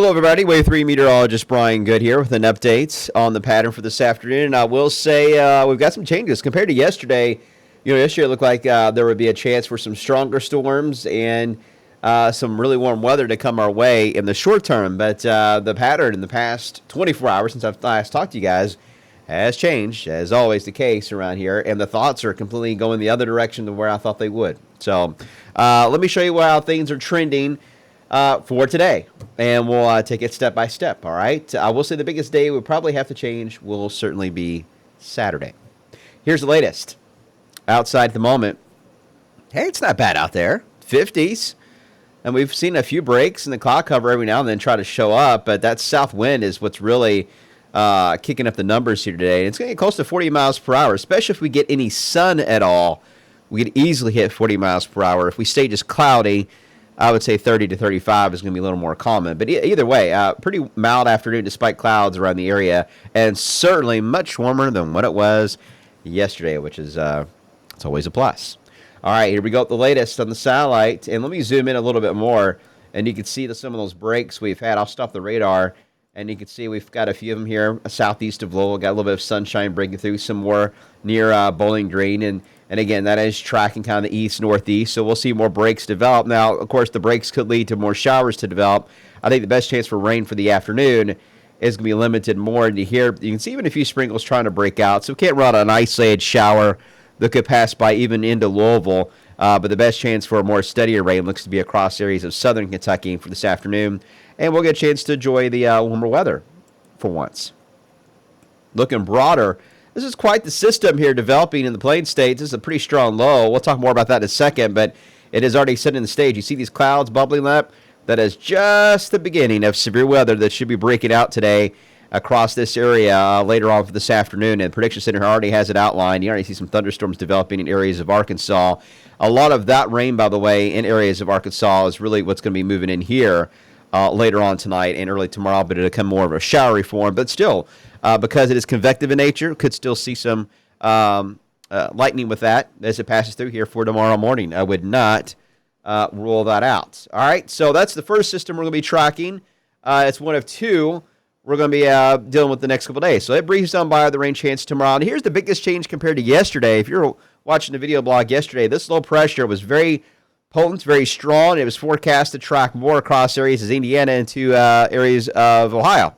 Hello, everybody. Wave 3 meteorologist Brian Good here with an update on the pattern for this afternoon. And I will say we've got some changes compared to yesterday. Yesterday it looked like there would be a chance for some stronger storms and some really warm weather to come our way in the short term. But the pattern in the past 24 hours since I've last talked to you guys has changed, as always the case around here. And the thoughts are completely going the other direction than where I thought they would. So let me show you how things are trending for today, and we'll take it step by step, all right? I will say the biggest day we probably have to change will certainly be Saturday. Here's the latest. Outside at the moment, hey, it's not bad out there, 50s, and we've seen a few breaks in the cloud cover every now and then try to show up, but that south wind is what's really kicking up the numbers here today. And it's going to get close to 40 miles per hour, especially if we get any sun at all. We could easily hit 40 miles per hour. If we stay just cloudy, I would say 30 to 35 is going to be a little more common. But either way, pretty mild afternoon despite clouds around the area, and certainly much warmer than what it was yesterday, which is it's always a plus. All right, here we go with the latest on the satellite. And let me zoom in a little bit more, and you can see some of those breaks we've had. I'll stop the radar, and you can see we've got a few of them here southeast of Louisville. Got a little bit of sunshine breaking through, some more near Bowling Green, and again, that is tracking kind of the east-northeast, so we'll see more breaks develop. Now, of course, the breaks could lead to more showers to develop. I think the best chance for rain for the afternoon is going to be limited more into here. You can see even a few sprinkles trying to break out, so we can't run an isolated shower that could pass by even into Louisville. But the best chance for a more steadier rain looks to be across areas of southern Kentucky for this afternoon, and we'll get a chance to enjoy the warmer weather for once. Looking broader, this is quite the system here developing in the Plains States. This is a pretty strong low. We'll talk more about that in a second, but it is already setting the stage. You see these clouds bubbling up? That is just the beginning of severe weather that should be breaking out today across this area later on for this afternoon. And the Prediction Center already has it outlined. You already see some thunderstorms developing in areas of Arkansas. A lot of that rain, by the way, in areas of Arkansas is really what's going to be moving in here later on tonight and early tomorrow, but it'll come more of a showery form. But still, because it is convective in nature, could still see some lightning with that as it passes through here for tomorrow morning. I would not rule that out. All right, so that's the first system we're going to be tracking. It's one of two we're going to be dealing with the next couple of days. So it breezes on by the rain chance tomorrow. And here's the biggest change compared to yesterday. If you're watching the video blog yesterday, this low pressure was very potent, very strong. It was forecast to track more across areas of Indiana into areas of Ohio.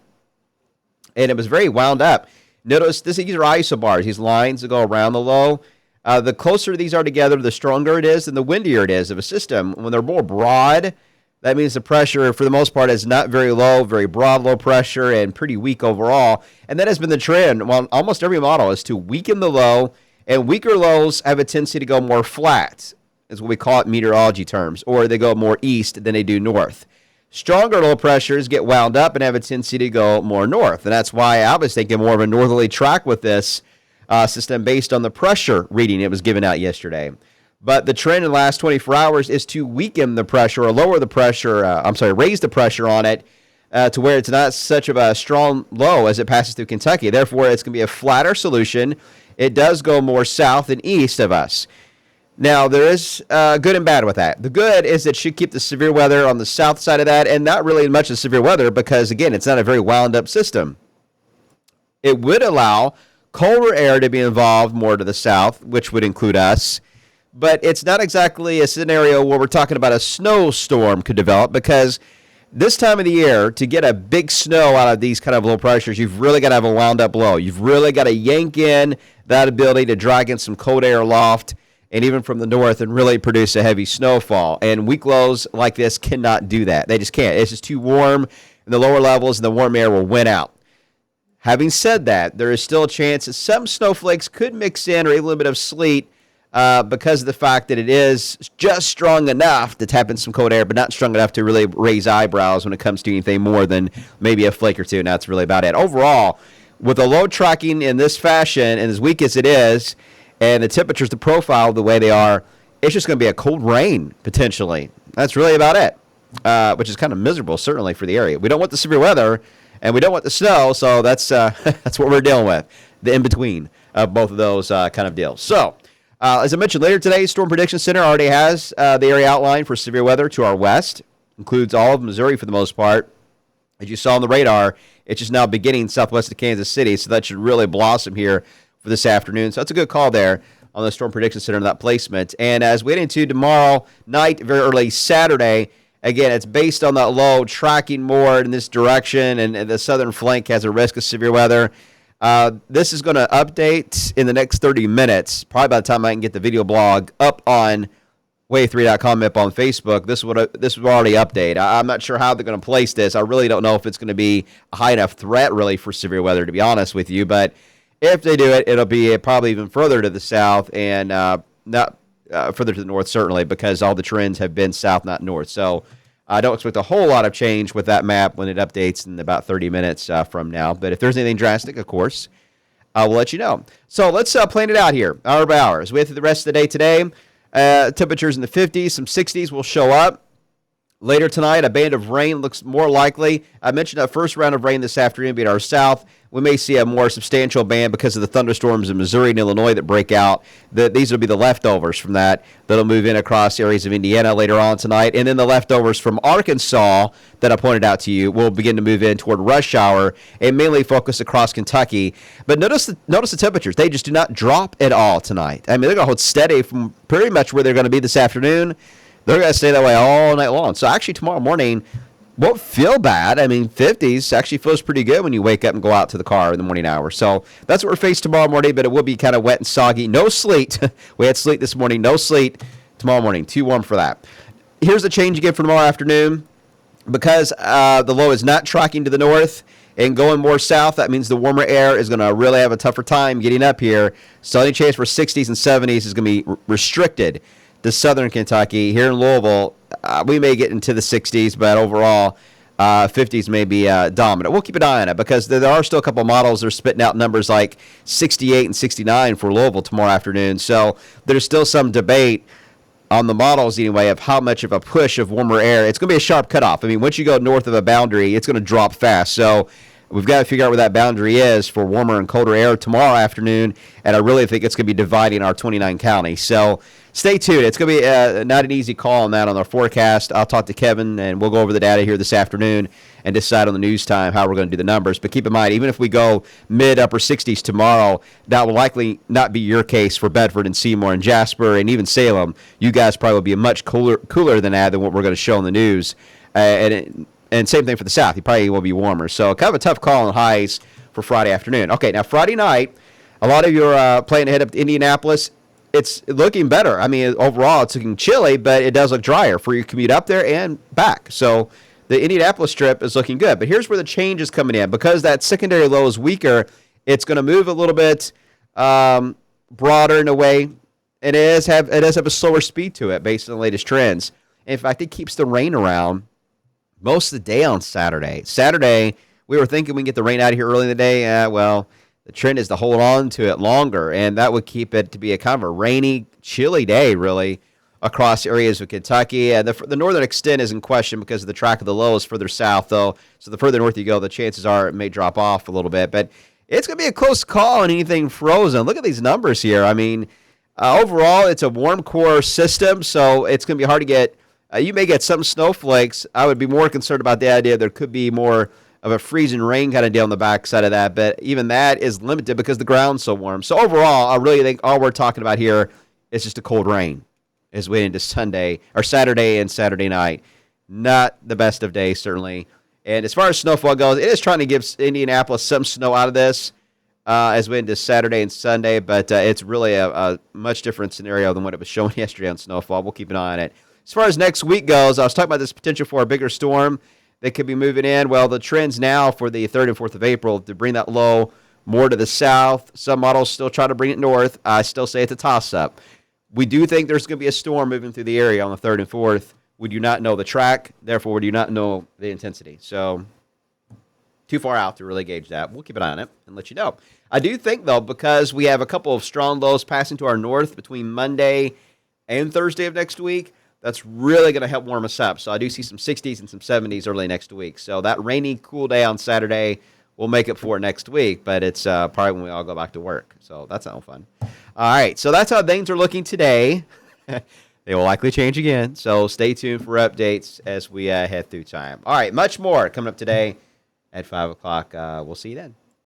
And it was very wound up. Notice these are isobars, these lines that go around the low. The closer these are together, the stronger it is and the windier it is of a system. When they're more broad, that means the pressure, for the most part, is not very low, very broad low pressure, and pretty weak overall. And that has been the trend. Well, almost every model is to weaken the low, and weaker lows have a tendency to go more flat, is what we call it in meteorology terms, or they go more east than they do north. Stronger low pressures get wound up and have a tendency to go more north. And that's why I was thinking more of a northerly track with this system based on the pressure reading it was given out yesterday. But the trend in the last 24 hours is to weaken the pressure or lower the pressure, raise the pressure on it to where it's not such of a strong low as it passes through Kentucky. Therefore, it's going to be a flatter solution. It does go more south and east of us. Now, there is good and bad with that. The good is it should keep the severe weather on the south side of that and not really much of severe weather because, again, it's not a very wound-up system. It would allow colder air to be involved more to the south, which would include us. But it's not exactly a scenario where we're talking about a snowstorm could develop because this time of the year, to get a big snow out of these kind of low pressures, you've really got to have a wound-up low. You've really got to yank in that ability to drag in some cold air aloft and even from the north and really produce a heavy snowfall. And weak lows like this cannot do that. They just can't. It's just too warm in the lower levels, and the warm air will win out. Having said that, there is still a chance that some snowflakes could mix in or a little bit of sleet because of the fact that it is just strong enough to tap in some cold air, but not strong enough to really raise eyebrows when it comes to anything more than maybe a flake or two, and that's really about it. Overall, with the low tracking in this fashion and as weak as it is, and the temperatures, the profile the way they are, it's just going to be a cold rain, potentially. That's really about it, which is kind of miserable, certainly, for the area. We don't want the severe weather, and we don't want the snow, so that's what we're dealing with, the in-between of both of those kind of deals. So, as I mentioned later today, Storm Prediction Center already has the area outlined for severe weather to our west. Includes all of Missouri for the most part. As you saw on the radar, it's just now beginning southwest of Kansas City, so that should really blossom here for this afternoon. So that's a good call there on the Storm Prediction Center and that placement. And as we get into tomorrow night, very early Saturday, again, it's based on that low tracking more in this direction, and the southern flank has a risk of severe weather. This is going to update in the next 30 minutes, probably by the time I can get the video blog up on wave3.com up on Facebook. This would already update. I'm not sure how they're going to place this. I really don't know if it's going to be a high enough threat, really, for severe weather, to be honest with you. But if they do it, it'll be probably even further to the south and not further to the north, certainly, because all the trends have been south, not north. So I don't expect a whole lot of change with that map when it updates in about 30 minutes from now. But if there's anything drastic, of course, I will let you know. So let's plan it out here, hour by hour. As we get through the rest of the day today, temperatures in the 50s, some 60s will show up. Later tonight, a band of rain looks more likely. I mentioned that first round of rain this afternoon being our south. We may see a more substantial band because of the thunderstorms in Missouri and Illinois that break out. These will be the leftovers from that that'll move in across areas of Indiana later on tonight. And then the leftovers from Arkansas that I pointed out to you will begin to move in toward rush hour and mainly focus across Kentucky. But notice the temperatures. They just do not drop at all tonight. I mean, they're going to hold steady from pretty much where they're going to be this afternoon. They're going to stay that way all night long. So actually tomorrow morning won't feel bad. I mean, 50s actually feels pretty good when you wake up and go out to the car in the morning hours. So that's what we're facing tomorrow morning, but it will be kind of wet and soggy. No sleet. We had sleet this morning. No sleet tomorrow morning. Too warm for that. Here's the change again for tomorrow afternoon. Because the low is not tracking to the north and going more south, that means the warmer air is going to really have a tougher time getting up here. So any chance for 60s and 70s is going to be restricted to southern Kentucky. Here in Louisville, we may get into the 60s, but overall, 50s may be dominant. We'll keep an eye on it because there are still a couple of models that are spitting out numbers like 68 and 69 for Louisville tomorrow afternoon. So there's still some debate on the models anyway of how much of a push of warmer air. It's going to be a sharp cutoff. I mean, once you go north of a boundary, it's going to drop fast. So we've got to figure out where that boundary is for warmer and colder air tomorrow afternoon, and I really think it's going to be dividing our 29 counties. So stay tuned. It's going to be not an easy call on that on our forecast. I'll talk to Kevin, and we'll go over the data here this afternoon and decide on the news time how we're going to do the numbers. But keep in mind, even if we go mid-upper 60s tomorrow, that will likely not be your case for Bedford and Seymour and Jasper and even Salem. You guys probably will be much cooler than that than what we're going to show in the news. And same thing for the south. You probably will be warmer. So kind of a tough call on highs for Friday afternoon. Okay, now Friday night, a lot of you are planning to head up to Indianapolis. It's looking better. I mean, overall, it's looking chilly, but it does look drier for your commute up there and back. So the Indianapolis trip is looking good. But here's where the change is coming in. Because that secondary low is weaker, it's going to move a little bit broader in a way. And it does have a slower speed to it based on the latest trends. In fact, it keeps the rain around most of the day on Saturday. Saturday, we were thinking we can get the rain out of here early in the day. Well, the trend is to hold on to it longer, and that would keep it to be a kind of a rainy, chilly day, really, across areas of Kentucky. And the northern extent is in question because of the track of the low is further south, though. So the further north you go, the chances are it may drop off a little bit. But it's going to be a close call on anything frozen. Look at these numbers here. I mean, overall, it's a warm core system, so it's going to be hard to get. You may get some snowflakes. I would be more concerned about the idea there could be more of a freezing rain kind of deal on the backside of that, but even that is limited because the ground's so warm. So overall, I really think all we're talking about here is just a cold rain as we into Sunday or Saturday and Saturday night. Not the best of days, certainly. And as far as snowfall goes, it is trying to give Indianapolis some snow out of this as we into Saturday and Sunday, but it's really a much different scenario than what it was showing yesterday on snowfall. We'll keep an eye on it. As far as next week goes, I was talking about this potential for a bigger storm that could be moving in. Well, the trends now for the 3rd and 4th of April to bring that low more to the south. Some models still try to bring it north. I still say it's a toss-up. We do think there's going to be a storm moving through the area on the 3rd and 4th. We do not know the track. Therefore, we do not know the intensity. So too far out to really gauge that. We'll keep an eye on it and let you know. I do think, though, because we have a couple of strong lows passing to our north between Monday and Thursday of next week, that's really going to help warm us up. So I do see some 60s and some 70s early next week. So that rainy, cool day on Saturday will make it for next week, but it's probably when we all go back to work. So that's not fun. All right, so that's how things are looking today. They will likely change again, so stay tuned for updates as we head through time. All right, much more coming up today at 5 o'clock. We'll see you then.